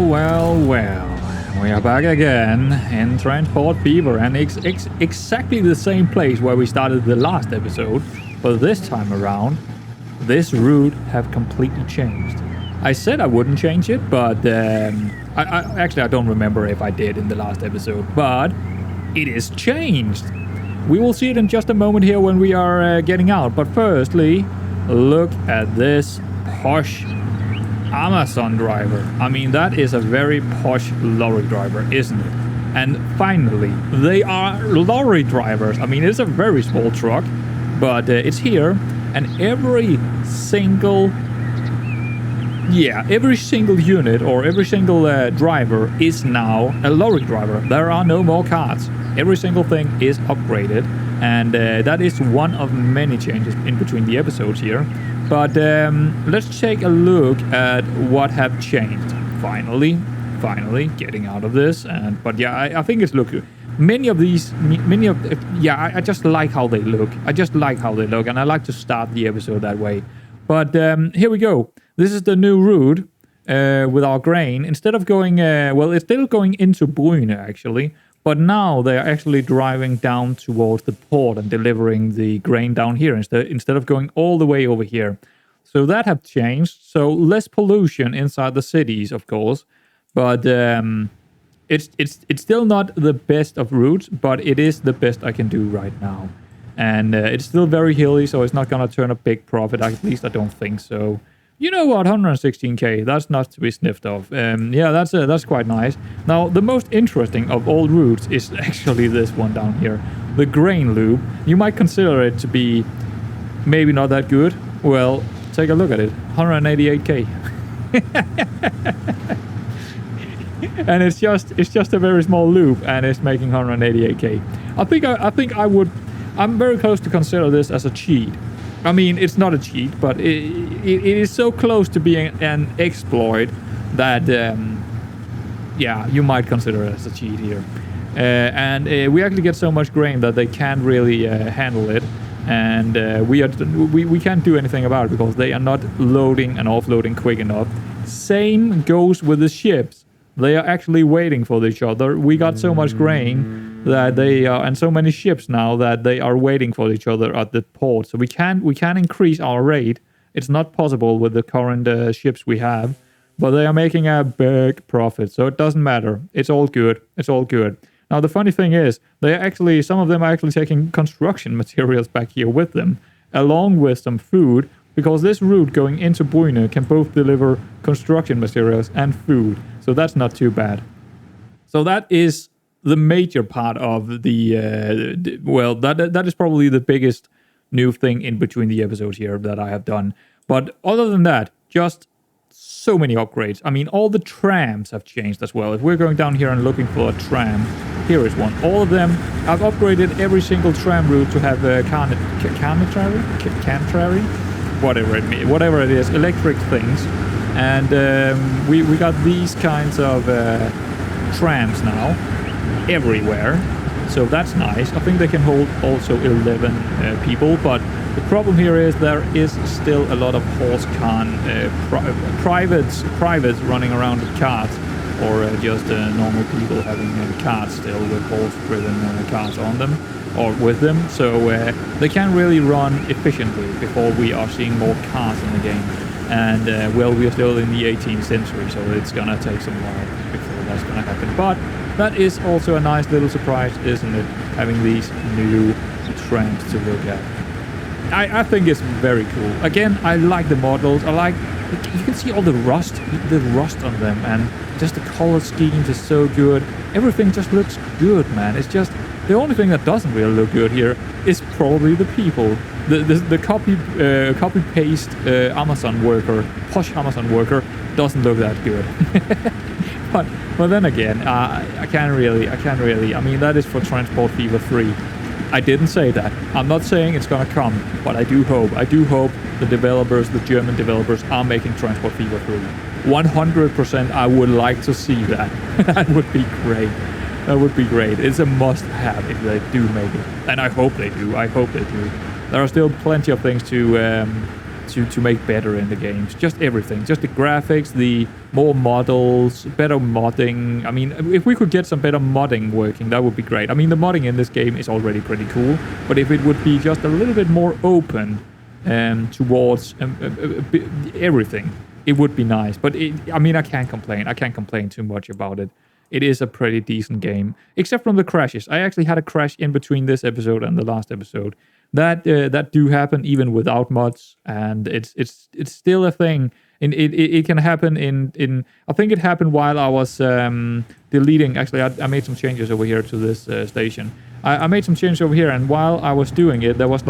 Well. We are back again in Transport Fever, and exactly the same place where we started the last episode, but this time around, this route have completely changed. I said I wouldn't change it, but I don't remember if I did in the last episode, but it is changed. We will see it in just a moment here when we are getting out, but firstly, look at this posh Amazon driver. I mean, that is a very posh lorry driver, isn't it? And finally, they are lorry drivers. I mean, it's a very small truck, but it's here, and every single unit or every single driver is now a lorry driver. There are no more cars. Every single thing is upgraded, and that is one of many changes in between the episodes here. But let's take a look at what have changed. Finally getting out of this. But yeah, I think it's look good. I just like how they look. And I like to start the episode that way. But here we go. This is the new route with our grain. Instead of going, it's still going into Brune actually. But now they are actually driving down towards the port and delivering the grain down here instead of going all the way over here. So that have changed. So less pollution inside the cities, of course. But it's still not the best of routes, but it is the best I can do right now. And it's still very hilly, so it's not going to turn a big profit. At least I don't think so. You know what, 116k, that's not to be sniffed of. That's quite nice. Now, the most interesting of all routes is actually this one down here. The grain loop. You might consider it to be maybe not that good. Well, take a look at it. 188k. And it's just a very small loop, and it's making 188k. I'm very close to consider this as a cheat. I mean, it's not a cheat, but it is so close to being an exploit that, you might consider it as a cheat here. And we actually get so much grain that they can't really handle it. And we can't do anything about it because they are not loading and offloading quick enough. Same goes with the ships. They are actually waiting for each other. We got so much grain that they are, and so many ships now that they are waiting for each other at the port. So we can increase our rate. It's not possible with the current ships we have, but they are making a big profit. So it doesn't matter. It's all good. Now the funny thing is, some of them are actually taking construction materials back here with them, along with some food, because this route going into Brune can both deliver construction materials and food. So that's not too bad. So that is the major part of the, that is probably the biggest new thing in between the episodes here that I have done. But other than that, just so many upgrades. I mean, all the trams have changed as well. If we're going down here and looking for a tram, here is one. All of them, I've upgraded every single tram route to have a cantrary, whatever it is, electric things. And we got these kinds of trams now everywhere, so that's nice. I think they can hold also 11 people, but the problem here is there is still a lot of privates running around with cars, or just normal people having cars still with horse-driven cars on them or with them, so they can't really run efficiently before we are seeing more cars in the game. And we are still in the 18th century, so it's gonna take some while before that's gonna happen. But that is also a nice little surprise, isn't it? Having these new trams to look at. I think it's very cool. Again, I like the models. You can see all the rust on them, and just the color schemes is so good. Everything just looks good, man. It's just the only thing that doesn't really look good here is probably the people. The copy paste Amazon worker, posh Amazon worker, doesn't look that good. but then again, I can't really. I mean, that is for Transport Fever 3. I didn't say that. I'm not saying it's gonna come, but I do hope the German developers are making Transport Fever 3. 100% I would like to see that. That would be great. It's a must-have if they do make it. And I hope they do. There are still plenty of things to to make better in the games. Just everything. Just the graphics, the more models, better modding. I mean, if we could get some better modding working, that would be great. I mean, the modding in this game is already pretty cool, but if it would be just a little bit more open towards everything, it would be nice. But I mean, I can't complain. I can't complain too much about it. It is a pretty decent game, except from the crashes. I actually had a crash in between this episode and the last episode. That do happen even without mods, and it's still a thing. And it can happen in I think it happened while I was deleting. Actually, I made some changes over here to this station. I made some changes over here, and while I was doing it, there was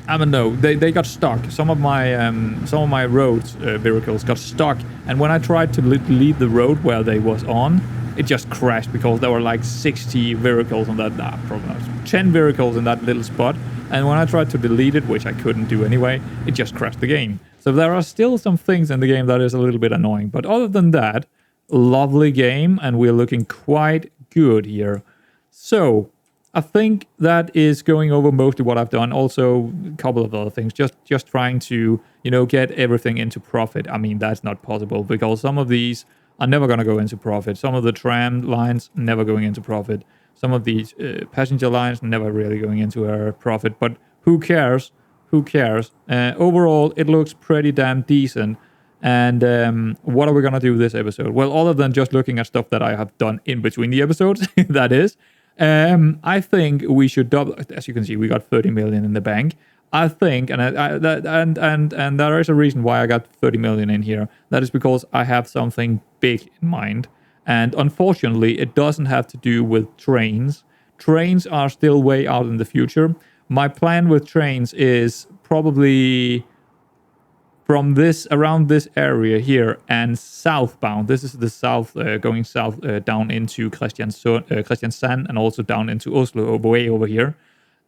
I don't know. They got stuck. Some of my roads vehicles got stuck, and when I tried to delete the road where they was on, it just crashed because there were like 60 vehicles on that. Probably not, 10 vehicles in that little spot. And when I tried to delete it, which I couldn't do anyway, it just crashed the game. So there are still some things in the game that is a little bit annoying. But other than that, lovely game, and we're looking quite good here. So I think that is going over mostly what I've done. Also, a couple of other things. Just trying to, get everything into profit. I mean, that's not possible because some of these are never going to go into profit. Some of the tram lines never going into profit. Some of these passenger lines never really going into a profit. But who cares? Who cares? Overall, it looks pretty damn decent. And what are we going to do this episode? Well, other than just looking at stuff that I have done in between the episodes, that is, I think we should double. As you can see, we got 30 million in the bank. I think, and there is a reason why I got 30 million in here. That is because I have something big in mind. And unfortunately, it doesn't have to do with trains. Trains are still way out in the future. My plan with trains is probably from around this area here and southbound. This is the south, going south down into Kristiansand and also down into Oslo, way over here.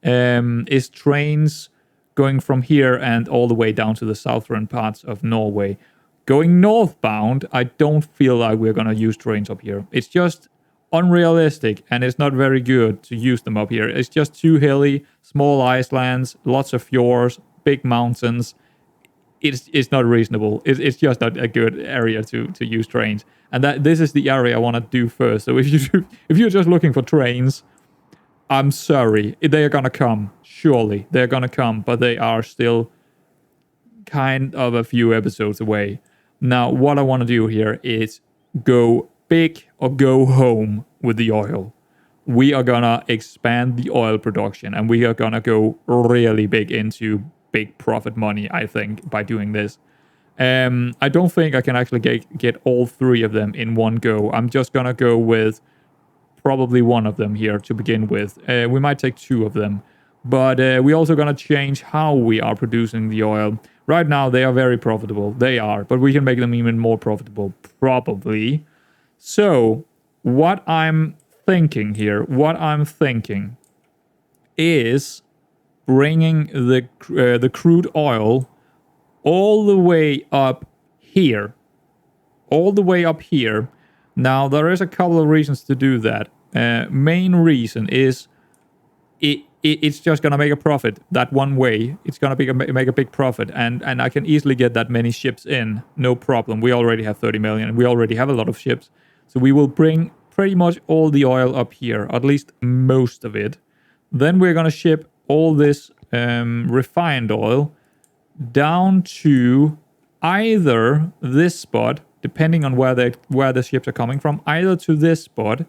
Is trains going from here and all the way down to the southern parts of Norway. Going northbound, I don't feel like we're going to use trains up here. It's just unrealistic, and it's not very good to use them up here. It's just too hilly, small icelands, lots of fjords, big mountains. It's not reasonable. It's just not a good area to use trains. And this is the area I want to do first. So if you're just looking for trains, I'm sorry. They're going to come. Surely. They're going to come. But they are still kind of a few episodes away. Now, what I want to do here is go big or go home with the oil. We are going to expand the oil production. And we are going to go really big into big profit money, I think, by doing this. I don't think I can actually get all three of them in one go. I'm just going to go with probably one of them here to begin with. We might take two of them. But we're also going to change how we are producing the oil. Right now, they are very profitable. They are. But we can make them even more profitable, probably. So, what I'm thinking here, is bringing the crude oil all the way up here. All the way up here. Now, there is a couple of reasons to do that. Main reason is it's just going to make a profit that one way. It's going to make a big profit. And I can easily get that many ships in. No problem. We already have 30 million. We already have a lot of ships. So we will bring pretty much all the oil up here. At least most of it. Then we're going to ship all this refined oil down to either this spot, depending on where the ships are coming from, either to this spot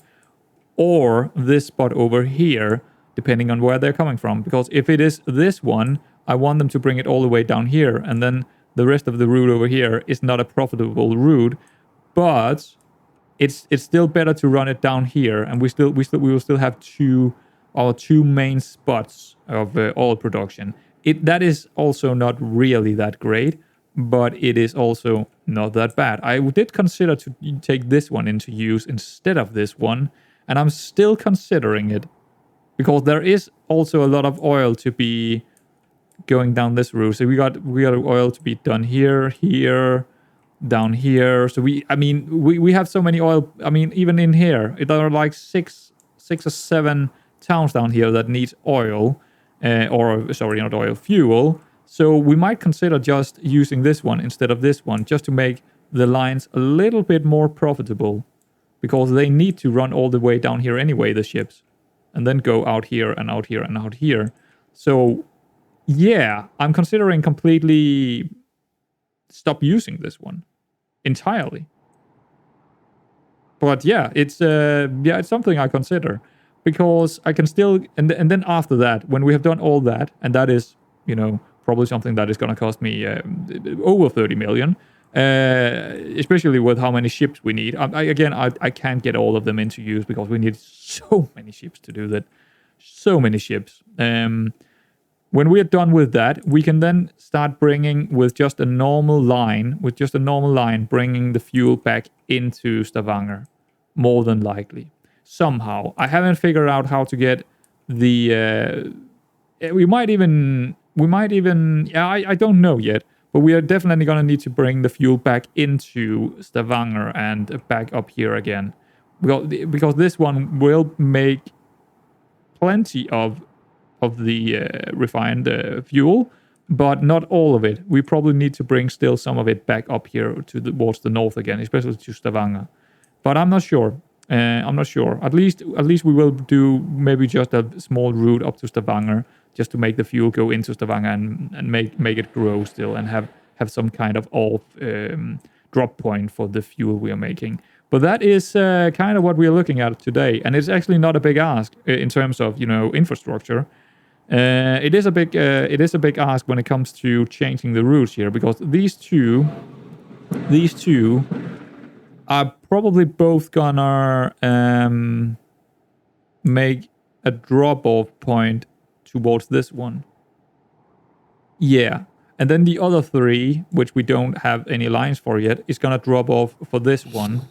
or this spot over here, depending on where they're coming from. Because if it is this one, I want them to bring it all the way down here, and then the rest of the route over here is not a profitable route, but it's still better to run it down here, and we will still have our two main spots of oil production. That is also not really that great, but it is also not that bad. I did consider to take this one into use instead of this one, and I'm still considering it because there is also a lot of oil to be going down this route. So we got oil to be done here, down here. So we have so many oil. I mean, even in here, there are like six or seven towns down here that need oil. or sorry, not oil, fuel. So we might consider just using this one instead of this one, just to make the lines a little bit more profitable, because they need to run all the way down here anyway, the ships, and then go out here and out here and out here. So yeah, I'm considering completely stop using this one entirely. But yeah, it's something I consider, because I can still, and then after that, when we have done all that, and that is, probably something that is going to cost me over 30 million, especially with how many ships we need. I can't get all of them into use because we need so many ships to do that. So many ships. When we are done with that, we can then start bringing with just a normal line, bringing the fuel back into Stavanger, more than likely. Somehow. I haven't figured out how to get the... we might even... I don't know yet, but we are definitely going to need to bring the fuel back into Stavanger and back up here again. Because this one will make plenty of the refined fuel, but not all of it. We probably need to bring still some of it back up here towards the north again, especially to Stavanger. But I'm not sure. At least we will do maybe just a small route up to Stavanger, just to make the fuel go into Stavanger and make it grow still, and have some kind of drop point for the fuel we are making. But that is kind of what we are looking at today, and it's actually not a big ask in terms of infrastructure. It is a big ask when it comes to changing the routes here, because these two are probably both gonna make a drop-off point towards this one. Yeah. And then the other three, which we don't have any lines for yet, is gonna drop off for this one.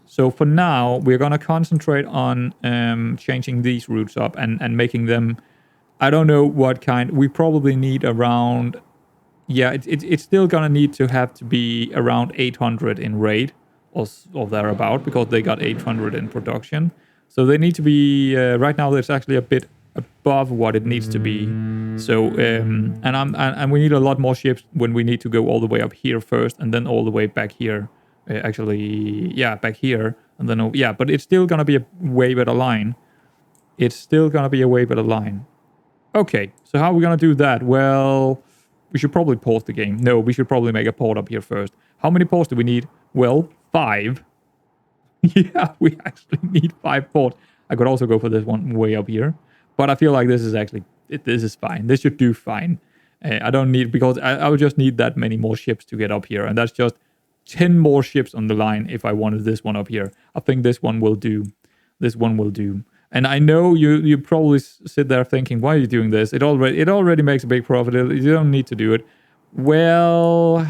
So for now, we're gonna concentrate on changing these routes up and making them... I don't know what kind. We probably need around... Yeah, it's still gonna need to have to be around 800 in rate or thereabout, because they got 800 in production. So they need to be... right now, it's actually a bit above what it needs to be. So and we need a lot more ships when we need to go all the way up here first, and then all the way back here. Back here, and then but it's still gonna be a way better line. Okay, so how are we gonna do that? Well, we should probably pause the game. No, we should probably make a port up here first. How many ports do we need? Well, 5. Yeah, we actually need 5 ports. I could also go for this one way up here, but I feel like this is fine. This should do fine. I don't need, because I would just need that many more ships to get up here, and that's just 10 more ships on the line if I wanted this one up here. I think this one will do. And I know you probably sit there thinking, why are you doing this? It already makes a big profit. You don't need to do it. Well,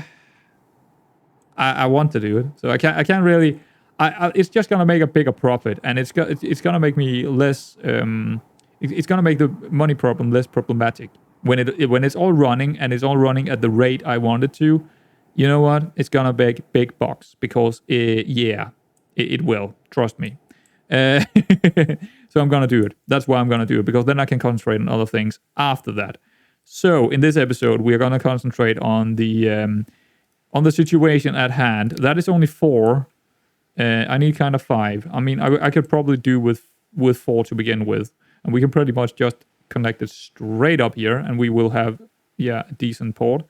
I want to do it, so I can't really. It's just gonna make a bigger profit, and it's gonna make me less. It's gonna make the money problem less problematic when it's all running, and it's all running at the rate I want it to. You know what? It's gonna make big bucks, because it will. Trust me. So I'm gonna do it. That's why I'm gonna do it, because then I can concentrate on other things after that. So in this episode, we are gonna concentrate on the situation at hand. That is only 4. I need kind of 5. I mean, I could probably do with 4 to begin with, and we can pretty much just connect it straight up here, and we will have a decent port.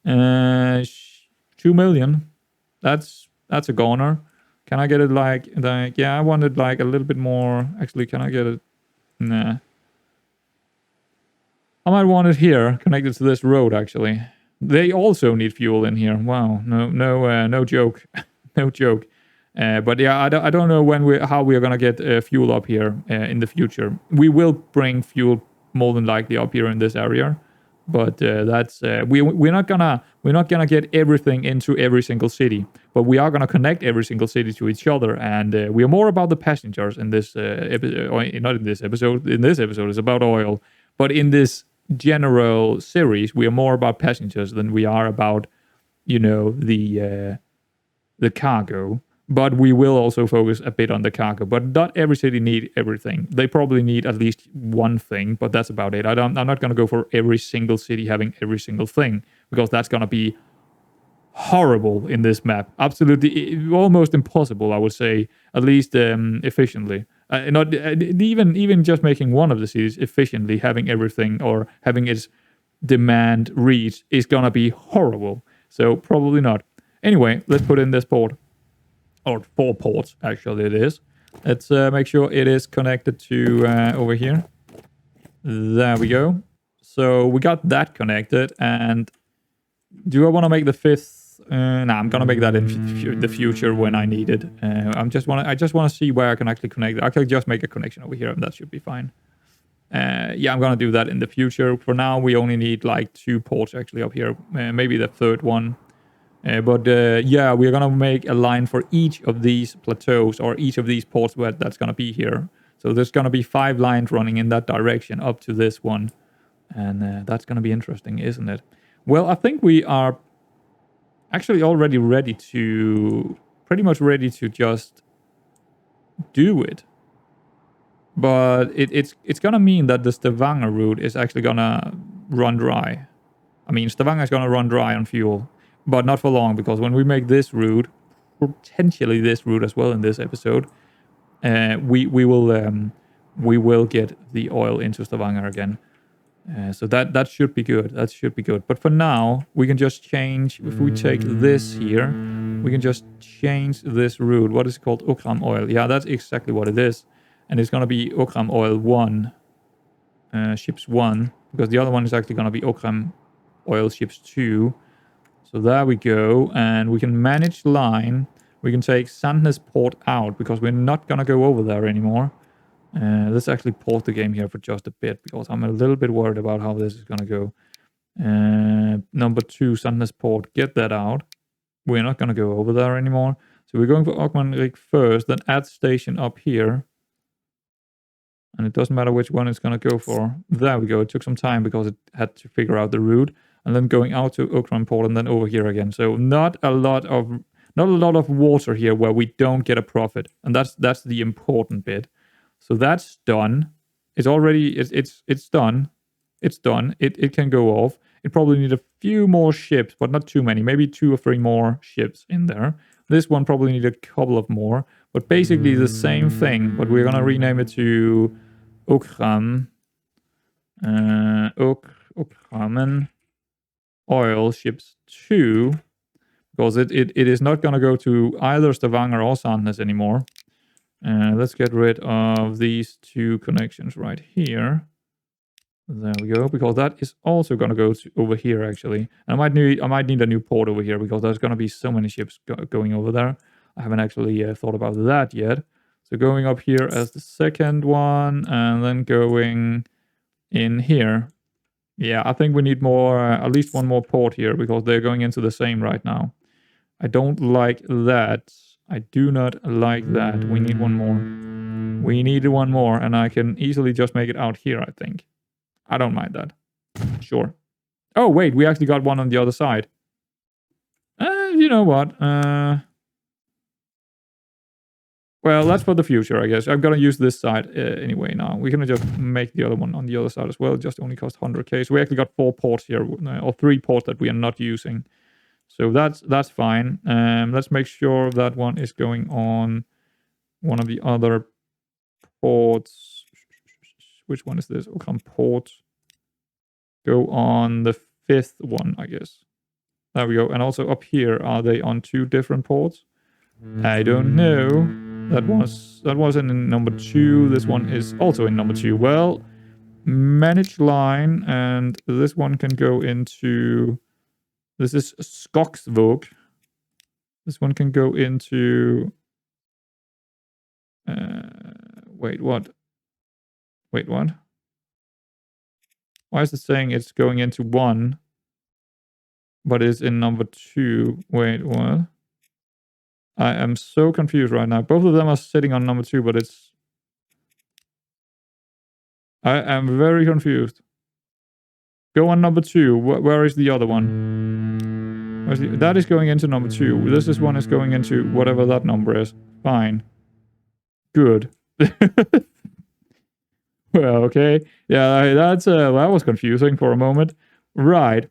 2 million. That's a goner. Can I get it like I wanted like a little bit more. Actually, can I get it? Nah. I might want it here, connected to this road, actually. They also need fuel in here. Wow. No joke. No joke. But yeah, I don't know how we are gonna get fuel up here in the future. We will bring fuel more than likely up here in this area, but that's we're not gonna get everything into every single city, but we are gonna connect every single city to each other, and we are more about the passengers in this episode. Not in this episode. In this episode, it's about oil, but in this general series, we are more about passengers than we are about the cargo. But we will also focus a bit on the cargo. But not every city need everything. They probably need at least one thing, but that's about it. I'm not going to go for every single city having every single thing, because that's going to be horrible in this map. Absolutely, almost impossible, I would say, at least efficiently. Not even just making one of the cities efficiently, having everything or having its demand reached is going to be horrible. So probably not. Anyway, let's put in this port. Or 4 ports, actually it is. Let's make sure it is connected to over here. There we go. So we got that connected, and do I want to make the 5th? Nah, I'm gonna make that in the future when I need it. I just want to see where I can actually connect it. I can just make a connection over here, and that should be fine. Yeah, I'm gonna do that in the future. For now, we only need like 2 ports actually up here. Maybe the 3rd one. But yeah, we're gonna make a line for each of these plateaus or each of these ports where that's gonna be here. So there's gonna be 5 lines running in that direction up to this one, and that's gonna be interesting, isn't it? Well, I think we are actually already pretty much ready to just do it. But it's gonna mean that the Stavanger route is actually gonna run dry. I mean, Stavanger is gonna run dry on fuel. But not for long, because when we make this route, potentially this route as well in this episode, we will get the oil into Stavanger again. So that should be good. That should be good. But for now, we can just change. If we take this here, we can just change this route. What is it called? Okram oil. Yeah, that's exactly what it is. And it's gonna be Okram oil 1, ships 1, because the other one is actually gonna be Okram oil ships 2. So there we go, and we can manage line. We can take Sandnes port out because we're not gonna go over there anymore. Let's actually pause the game here for just a bit because I'm a little bit worried about how this is gonna go. Number 2, Sandnes port, get that out. We're not gonna go over there anymore. So we're going for Okmanrik first, then add station up here. And it doesn't matter which one it's gonna go for. There we go. It took some time because it had to figure out the route. And then going out to Okram port and then over here again. So not a lot of water here where we don't get a profit. And that's the important bit. So that's done. It's already it's done. It's done. It can go off. It probably need a few more ships, but not too many. Maybe 2 or 3 more ships in there. This one probably need a couple of more. But basically the same thing. But we're gonna rename it to Okram. Okramen oil ships 2, because it is not going to go to either Stavanger or Sandnes anymore. Let's get rid of these 2 connections right here. There we go, because that is also going to go over here actually. And I might need a new port over here because there's going to be so many ships going over there. I haven't actually thought about that yet. So going up here as the 2nd one, and then going in here. Yeah, I think we need more, at least one more port here, because they're going into the same right now. I don't like that. I do not like that. We need one more. We need one more, and I can easily just make it out here, I think. I don't mind that. Sure. Oh, wait, we actually got one on the other side. You know what? Well, that's for the future, I guess. I'm gonna use this side anyway now. We're gonna just make the other one on the other side as well. It just only cost 100k. So we actually got 4 ports here, or 3 ports that we are not using. So that's fine. Let's make sure that one is going on one of the other ports. Which one is this? Okram port. Go on the 5th one, I guess. There we go. And also up here, are they on 2 different ports? I don't know. That was in number 2. This one is also in number 2. Well, manage line, and this one can go into. This is Skogsvåg. This one can go into. Wait, what? Wait, what? Why is it saying it's going into 1, but it's in number 2? Wait, what? I am so confused right now. Both of them are sitting on number 2, but it's... I am very confused. Go on number 2. Where is the other one? That is going into number 2. This one is going into whatever that number is. Fine. Good. Well, okay. Yeah, that was confusing for a moment. Right.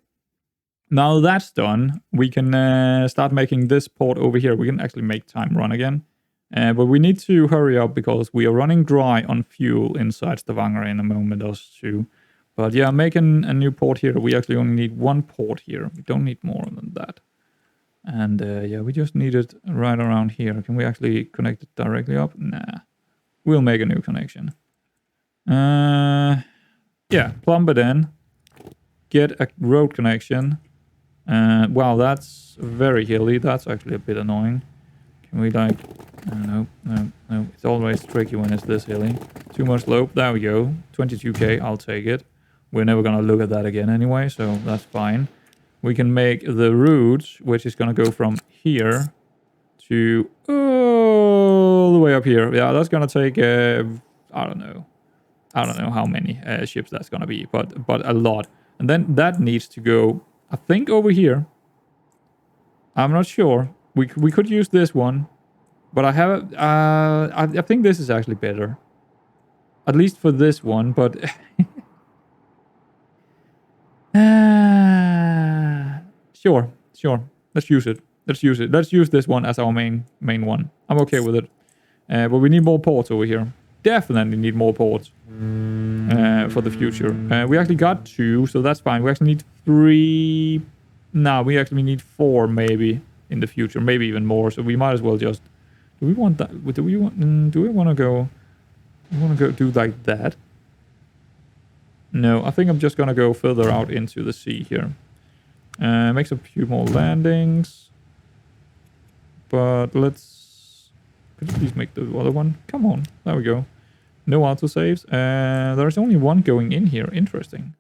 Now that's done, we can start making this port over here. We can actually make time run again. But we need to hurry up because we are running dry on fuel inside Stavanger in a moment or two. But yeah, making a new port here. We actually only need 1 port here. We don't need more than that. And yeah, we just need it right around here. Can we actually connect it directly up? Nah. We'll make a new connection. Yeah, plumb it in. Get a road connection. Wow, that's very hilly. That's actually a bit annoying. Can we like... no. It's always tricky when it's this hilly. Too much slope. There we go. 22k, I'll take it. We're never gonna look at that again anyway, so that's fine. We can make the route, which is gonna go from here to all the way up here. Yeah, that's gonna take, I don't know how many ships that's gonna be, but a lot. And then that needs to go, I think, over here. I'm not sure. We could use this one, but I have I think this is actually better, at least for this one. But sure. Let's use it. Let's use this one as our main one. I'm okay with it. But we need more ports over here. Definitely need more ports for the future. We actually got 2, so that's fine. We actually need 3. No, we actually need 4 maybe in the future, maybe even more. So we might as well just. Do we want that? Do we want to go? We want to go do like that? No, I think I'm just gonna go further out into the sea here. Make a few more landings. But let's... Could you please make the other one? Come on. There we go. No autosaves. There's only one going in here. Interesting.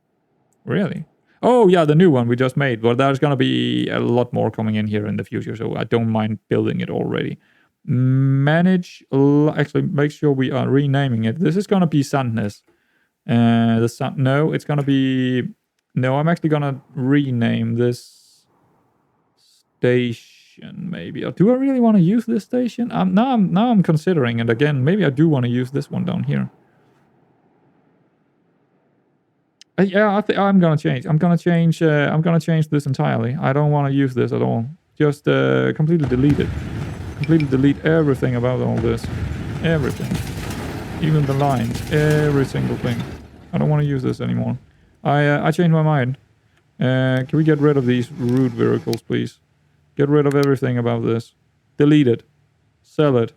Really? Oh, yeah, the new one we just made. But there's going to be a lot more coming in here in the future, so I don't mind building it already. Actually, make sure we are renaming it. This is going to be Sandnes. No, it's going to be... No, I'm actually going to rename this station, maybe. Or do I really want to use this station? Now I'm considering it again. Maybe I do want to use this one down here. Yeah, I'm gonna change. I'm gonna change this entirely. I don't want to use this at all. Just completely delete it. Completely delete everything about all this. Everything. Even the lines. Every single thing. I don't want to use this anymore. I changed my mind. Can we get rid of these route vehicles, please? Get rid of everything about this. Delete it. Sell it.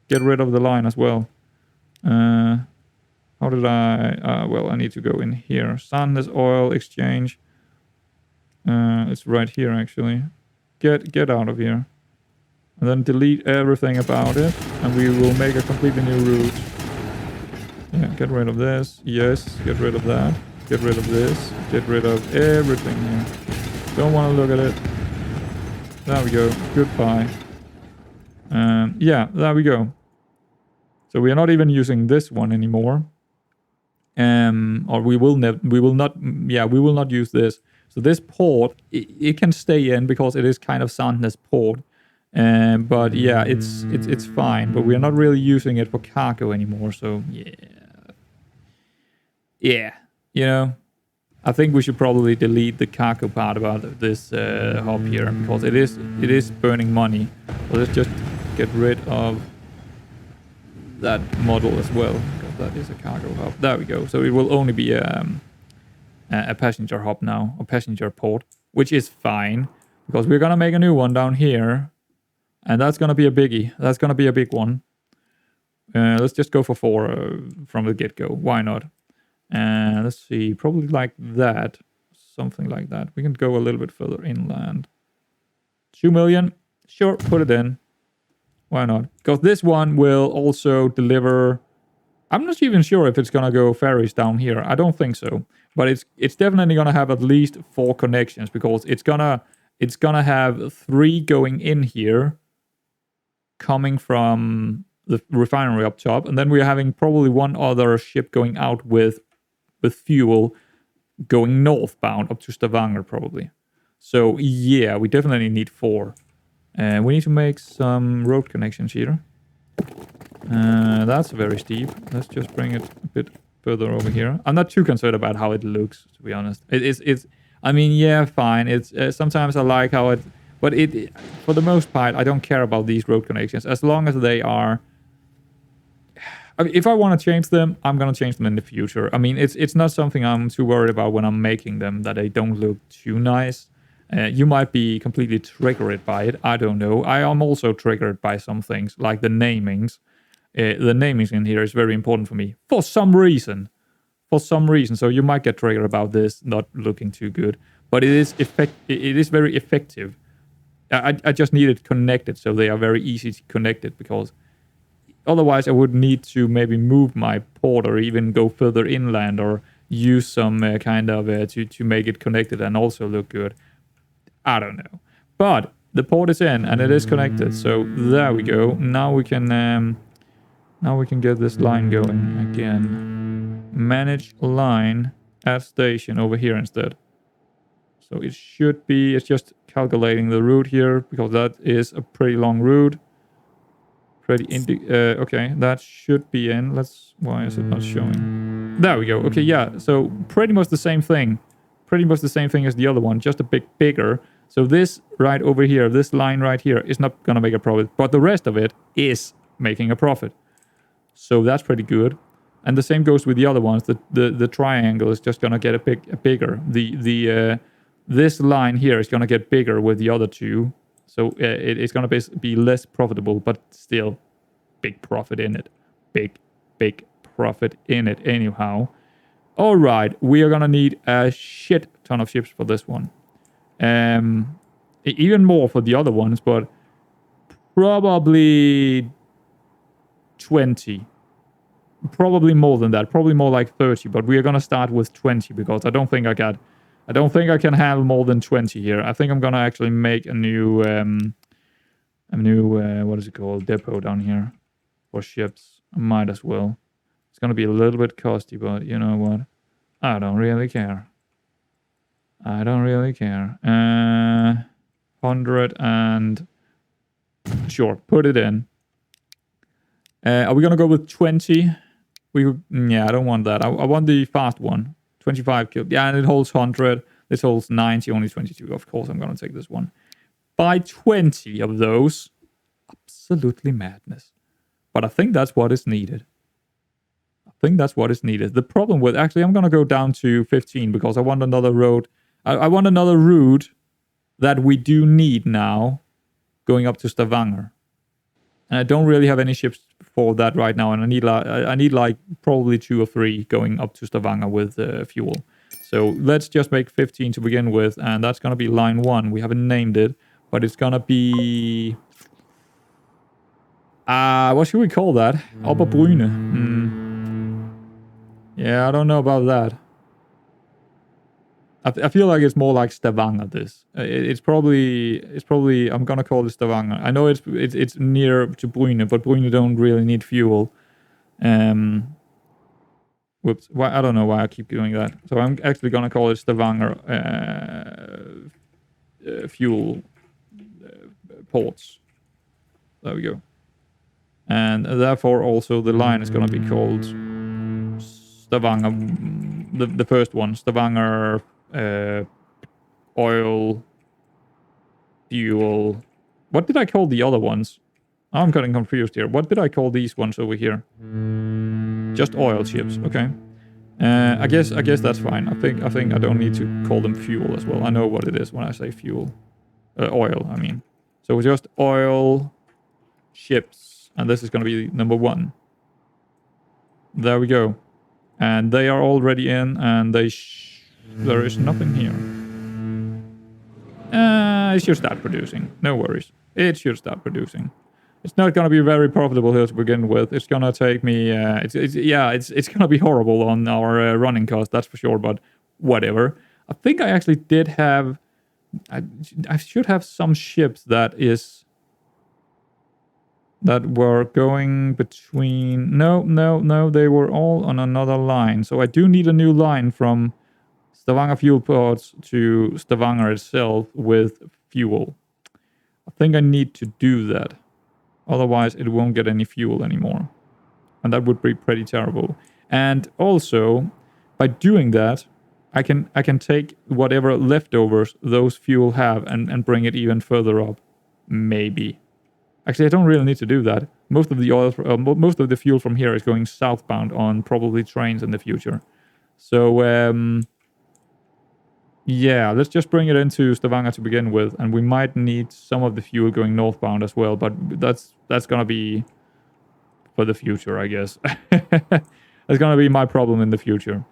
Get rid of the line as well. How did I... well, I need to go in here. Sandnes oil exchange. It's right here, actually. Get out of here. And then delete everything about it. And we will make a completely new route. Yeah, get rid of this. Yes, get rid of that. Get rid of this. Get rid of everything here. Don't want to look at it. There we go. Goodbye. Yeah, there we go. So we are not even using this one anymore. Or we will not use this. So this port, it can stay in because it is kind of Sandnes port. But yeah, it's fine. But we are not really using it for cargo anymore. So yeah, you know, I think we should probably delete the cargo part about this hub here because it is burning money. So let's just get rid of that model as well. That is a cargo hub. There we go. So it will only be a passenger hub now, a passenger port, which is fine because we're gonna make a new one down here, and that's gonna be a biggie. That's gonna be a big one. Let's just go for 4 from the get-go. Why not? Let's see, probably like that, something like that. We can go a little bit further inland. 2 million, sure, put it in. Why not? Because this one will also deliver. I'm not even sure if it's gonna go ferries down here. I don't think so, but it's definitely gonna have at least 4 connections because it's gonna have 3 going in here, coming from the refinery up top, and then we're having probably 1 other ship going out with fuel, going northbound up to Stavanger probably. So yeah, we definitely need 4. And we need to make some road connections here. That's very steep. Let's just bring it a bit further over here. I'm not too concerned about how it looks, to be honest. It's I mean, yeah, fine. It's sometimes I like how it, but for the most part, I don't care about these road connections as long as they are. I mean, if I want to change them, I'm gonna change them in the future. I mean, it's not something I'm too worried about when I'm making them, that they don't look too nice. You might be completely triggered by it. I don't know. I am also triggered by some things, like the namings. The namings in here is very important for me for some reason. For some reason, so you might get triggered about this not looking too good, but it is very effective. I just need it connected, so they are very easy to connect it, because otherwise I would need to maybe move my port or even go further inland or use some kind of to make it connected and also look good. I don't know, but the port is in and it is connected, so there we go. Now we can get this line going again. Manage line, add station over here instead. So it should be, it's just calculating the route here, because that is a pretty long route. Okay, that should be in. Why is it not showing? There we go. Okay, yeah, so pretty much the same thing. Pretty much the same thing as the other one, just a bit bigger. So this right over here, this line right here is not gonna make a profit, but the rest of it is making a profit. So that's pretty good. And the same goes with the other ones. The triangle is just gonna get a bigger. This line here is gonna get bigger with the other two. So it's gonna be less profitable, but still big profit in it. Big profit in it anyhow. All right, we are gonna need a shit ton of ships for this one. Even more for the other ones, but probably 20. Probably more than that. Probably more like 30. But we are gonna start with 20, because I don't think I can handle more than 20 here. I think I'm gonna actually make a new what is it called, depot down here for ships. I might as well. It's gonna be a little bit costly, but you know what? I don't really care. I don't really care. 100 and sure, put it in. Are we gonna go with 20? Yeah, I don't want that. I want the fast one. 25 kilo. Yeah, and it holds 100. This holds 90, only 22. Of course, I'm gonna take this one. Buy 20 of those. Absolutely madness. But I think that's what is needed. The problem with, actually, I'm gonna go down to 15 because I want another road. I want another route that we do need now, going up to Stavanger. And I don't really have any ships for that right now, and I need like probably 2 or 3 going up to Stavanger with fuel. So let's just make 15 to begin with, and that's gonna be line 1. We haven't named it, but it's gonna be what should we call that? Oberbrüne. Yeah, I don't know about that. I feel like it's more like Stavanger. This it's probably I'm gonna call it Stavanger. I know it's near to Brüne, but Brüne don't really need fuel. Whoops! Why, I don't know why I keep doing that. So I'm actually gonna call it Stavanger fuel ports. There we go. And therefore also the line is gonna be called Stavanger. The first one, Stavanger. Oil, fuel. What did I call the other ones? I'm getting confused here. What did I call these ones over here? Just oil ships. Okay. I guess that's fine. I think I don't need to call them fuel as well. I know what it is when I say fuel. Oil, I mean. So just oil ships, and this is going to be number 1. There we go. And they are already in, and there is nothing here. It should start producing. No worries. It should start producing. It's not going to be very profitable here to begin with. It's going to take me... it's going to be horrible on our running cost, that's for sure, but whatever. I think I actually did have... I should have some ships that were going between... No, they were all on another line. So I do need a new line from Stavanger fuel ports to Stavanger itself with fuel. I think I need to do that. Otherwise, it won't get any fuel anymore. And that would be pretty terrible. And also, by doing that, I can take whatever leftovers those fuel have and bring it even further up. Maybe. Actually, I don't really need to do that. Most of the oil, most of the fuel from here is going southbound on probably trains in the future. So, yeah, let's just bring it into Stavanger to begin with, and we might need some of the fuel going northbound as well, but that's gonna be for the future, I guess. That's gonna be my problem in the future.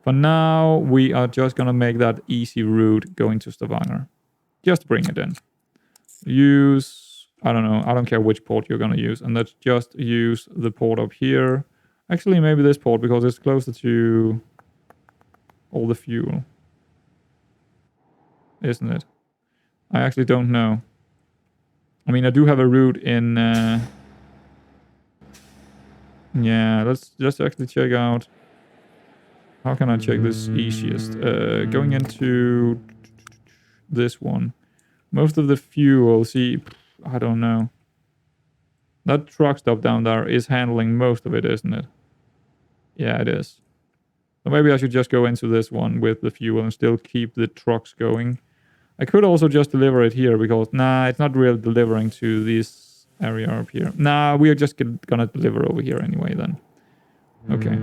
For now, we are just gonna make that easy route going to Stavanger. Just bring it in. Use, I don't know, I don't care which port you're gonna use, and let's just use the port up here. Actually, maybe this port, because it's closer to all the fuel. Isn't it? I actually don't know. I mean, I do have a route in... yeah, let's just actually check out... How can I check this easiest? Going into this one. Most of the fuel, see, I don't know. That truck stop down there is handling most of it, isn't it? Yeah, it is. So maybe I should just go into this one with the fuel and still keep the trucks going. I could also just deliver it here because, nah, it's not really delivering to this area up here. Nah, we are just gonna deliver over here anyway then. Okay.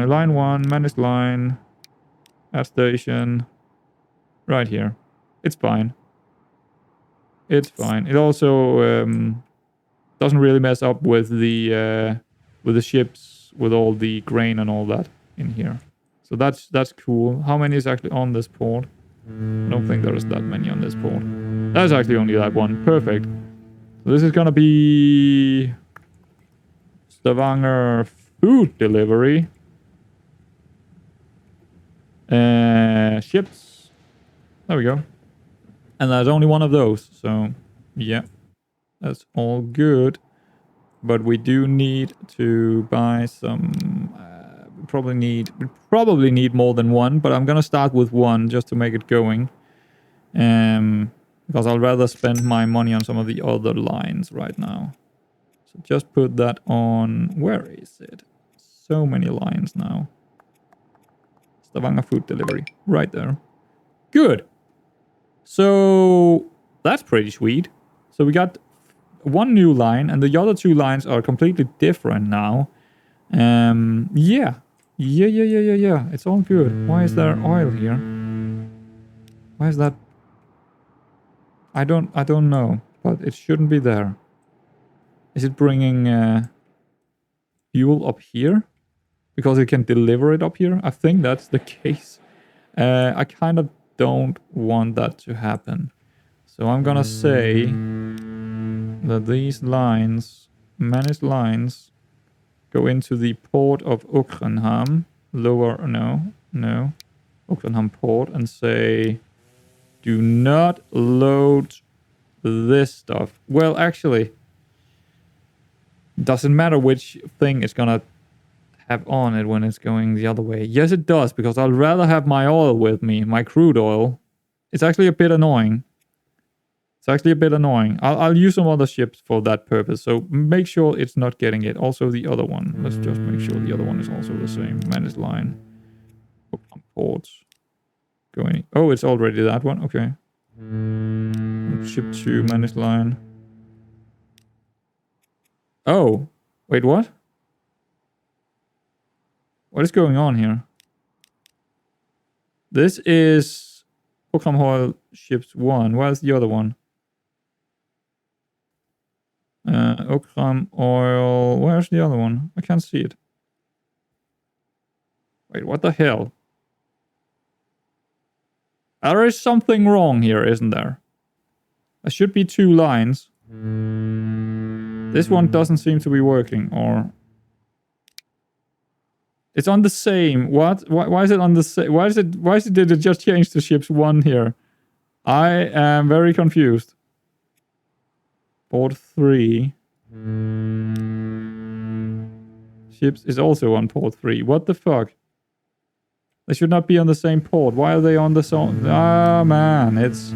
Line 1, managed line, add station, right here. It's fine. It's fine. It also doesn't really mess up with the ships, with all the grain and all that in here. So that's cool. How many is actually on this port? I don't think there is that many on this port. That's actually only that one. Perfect. So this is gonna be Stavanger food delivery. Ships. There we go. And there's only one of those. So, yeah. That's all good. But we do need to buy some... we probably need more than one, but I'm gonna start with one just to make it going. Because I'll rather spend my money on some of the other lines right now. So just put that on... Where is it? So many lines now. Stavanger food delivery. Right there. Good. So that's pretty sweet. So we got one new line, and the other two lines are completely different now. Yeah. Yeah. It's all good. Why is there oil here? Why is that? I don't know, but it shouldn't be there. Is it bringing fuel up here? Because it can deliver it up here? I think that's the case. I kind of don't want that to happen. So I'm gonna say that these lines, managed lines, go into the port of Oakrenham, Oakrenham port, and say, do not load this stuff. Well, actually, doesn't matter which thing it's gonna have on it when it's going the other way. Yes, it does, because I'd rather have my oil with me, my crude oil. It's actually a bit annoying. I'll use some other ships for that purpose, so make sure it's not getting it. Also the other one. Let's just make sure the other one is also the same. Managed line. Ports. Going. Oh, it's already that one. Okay. Ship 2, managed line. Oh. Wait, what? What is going on here? This is Oakram Oil Ships 1. Where's the other one? Oakram Oil... Where's the other one? I can't see it. Wait, what the hell? There is something wrong here, isn't there? There should be 2 lines. This one doesn't seem to be working, or... It's on the same. What? Why is it on the same? Did it just change to ships 1 here? I am very confused. Port 3. Ships is also on port 3. What the fuck? They should not be on the same port. Why are they on the same? Ah, man, it's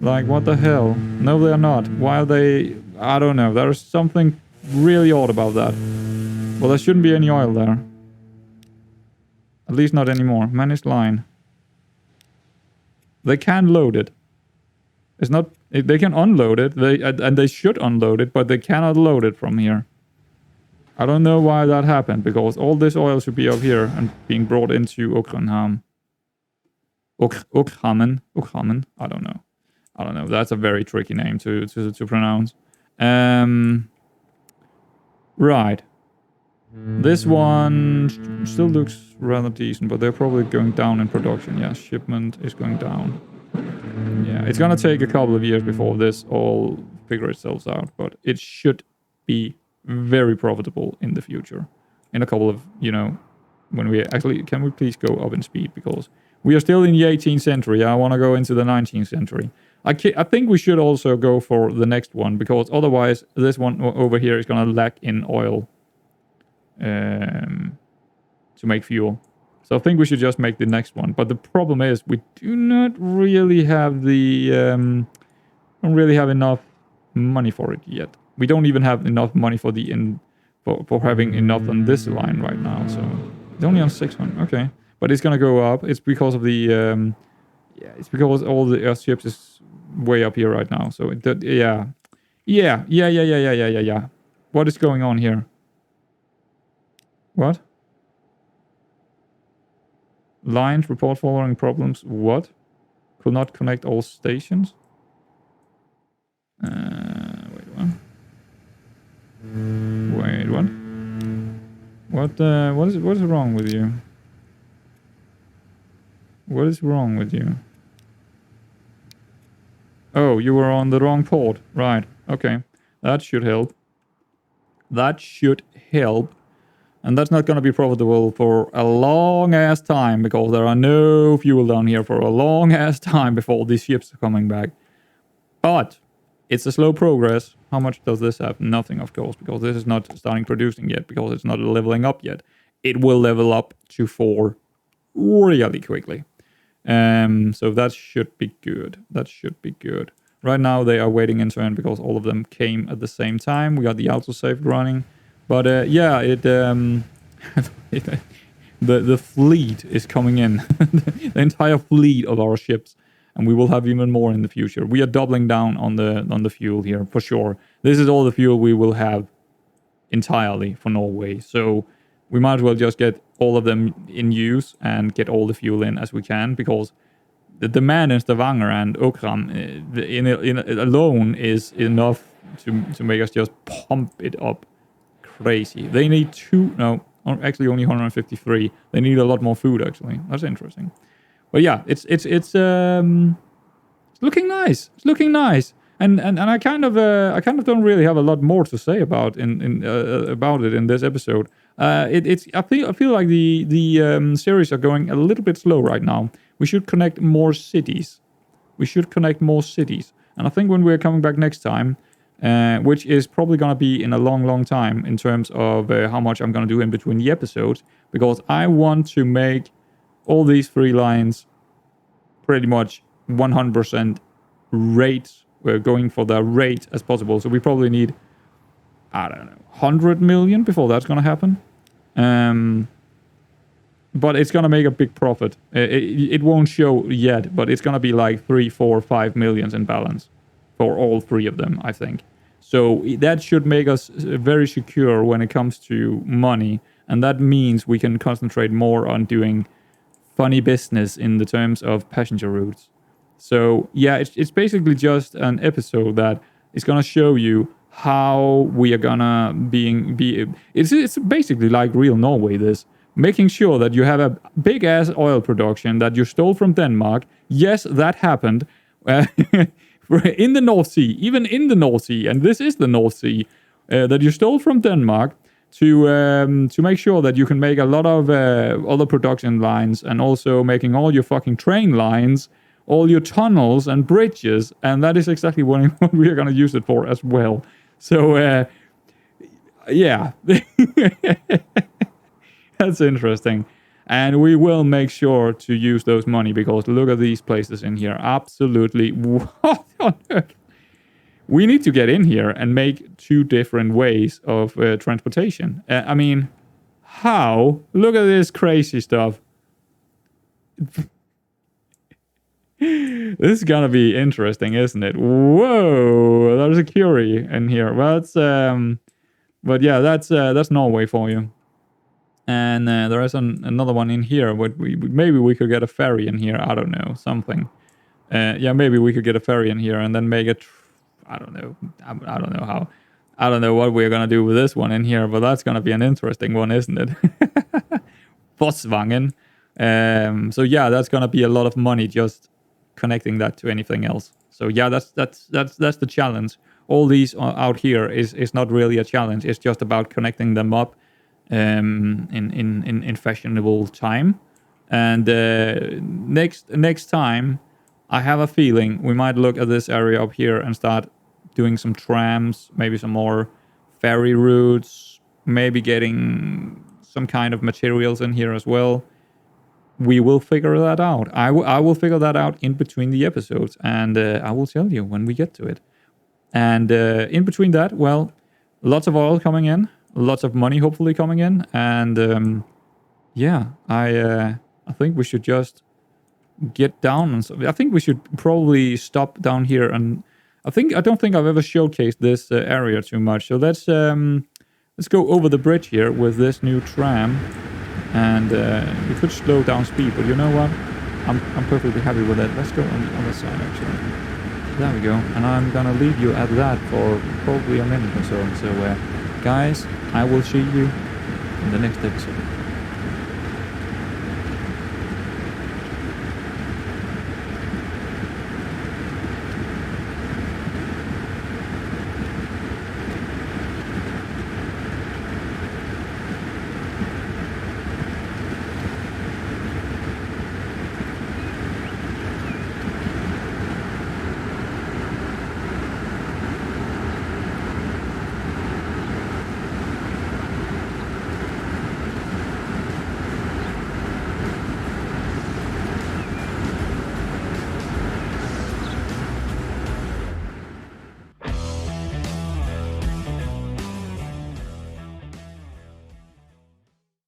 like, what the hell? No, they are not. Why are they? I don't know. There is something really odd about that. Well, there shouldn't be any oil there. At least not anymore. Managed line. They can load it. It's not. They can unload it. And they should unload it, but they cannot load it from here. I don't know why that happened, because all this oil should be up here and being brought into Okranham. Okhamen. I don't know. That's a very tricky name to pronounce. Right. This one still looks rather decent, but they're probably going down in production. Yeah, shipment is going down. Yeah, it's gonna take a couple of years before this all figure itself out, but it should be very profitable in the future. In a couple of, when we actually, can we please go up in speed, because we are still in the 18th century. I want to go into the 19th century. I think we should also go for the next one, because otherwise this one over here is going to lack in oil to make fuel. So I think we should just make the next one. But the problem is we do not really have don't really have enough money for it yet. We don't even have enough money for for having enough on this line right now. So it's only on 600. Okay, but it's gonna go up. It's because of the it's because all the airships is way up here right now. So yeah. What is going on here? What? Lines report following problems. What? Could not connect all stations. Wait, what? What is wrong with you? What is wrong with you? Oh, you were on the wrong port. Right. Okay. That should help. And that's not going to be profitable for a long ass time, because there are no fuel down here for a long ass time before these ships are coming back. But it's a slow progress. How much does this have? Nothing, of course, because this is not starting producing yet, because it's not leveling up yet. It will level up to 4 really quickly. So that should be good. Right now they are waiting in turn, because all of them came at the same time. We got the autosave running. But the fleet is coming in. The entire fleet of our ships. And we will have even more in the future. We are doubling down on the fuel here, for sure. This is all the fuel we will have entirely for Norway. So we might as well just get all of them in use and get all the fuel in as we can, because the demand in Stavanger and Okram alone is enough to make us just pump it up crazy. They need actually only 153. They need a lot more food, actually. That's interesting. But yeah, it's looking nice. And I kind of don't really have a lot more to say about it in this episode. I feel like the series are going a little bit slow right now. We should connect more cities. And I think when we're coming back next time, which is probably going to be in a long time in terms of how much I'm going to do in between the episodes, because I want to make all these 3 lines pretty much 100% rates. We're going for the rate as possible. So we probably need, I don't know, 100 million before that's going to happen. But it's going to make a big profit. It won't show yet, but it's going to be like 3, 4, 5 millions in balance for all 3 of them, I think. So that should make us very secure when it comes to money. And that means we can concentrate more on doing funny business in the terms of passenger routes. So yeah, it's basically just an episode that is gonna show you how we are gonna be. It's basically like real Norway. This making sure that you have a big ass oil production that you stole from Denmark. Yes, that happened in the North Sea, even in the North Sea, and this is the North Sea that you stole from Denmark. To make sure that you can make a lot of other production lines, and also making all your fucking train lines, all your tunnels and bridges, and that is exactly what we are going to use it for as well. So, yeah, that's interesting. And we will make sure to use those money because look at these places in here. Absolutely. What on earth? We need to get in here and make 2 different ways of transportation. I mean, how? Look at this crazy stuff. This is gonna be interesting, isn't it? Whoa, there's a Curie in here. Well, but yeah, that's Norway for you. And there is another one in here. Maybe we could get a ferry in here. I don't know, something. Yeah, maybe we could get a ferry in here and then make it. I don't know. I don't know how. I don't know what we're gonna do with this one in here, but that's gonna be an interesting one, isn't it? Fossvangen. So yeah, that's gonna be a lot of money just connecting that to anything else. So yeah, that's the challenge. All these out here is not really a challenge. It's just about connecting them up in fashionable time. And next time, I have a feeling we might look at this area up here and start doing some trams, maybe some more ferry routes, maybe getting some kind of materials in here as well. We will figure that out. I will figure that out in between the episodes, and I will tell you when we get to it. And in between that, well, lots of oil coming in, lots of money hopefully coming in, and yeah, I think we should just get down. And I think we should probably stop down here, and I don't think I've ever showcased this area too much. So let's go over the bridge here with this new tram, and we could slow down speed, but you know what? I'm perfectly happy with it. Let's go on the other side actually. There we go, and I'm gonna leave you at that for probably a minute or so. So, guys, I will see you in the next episode.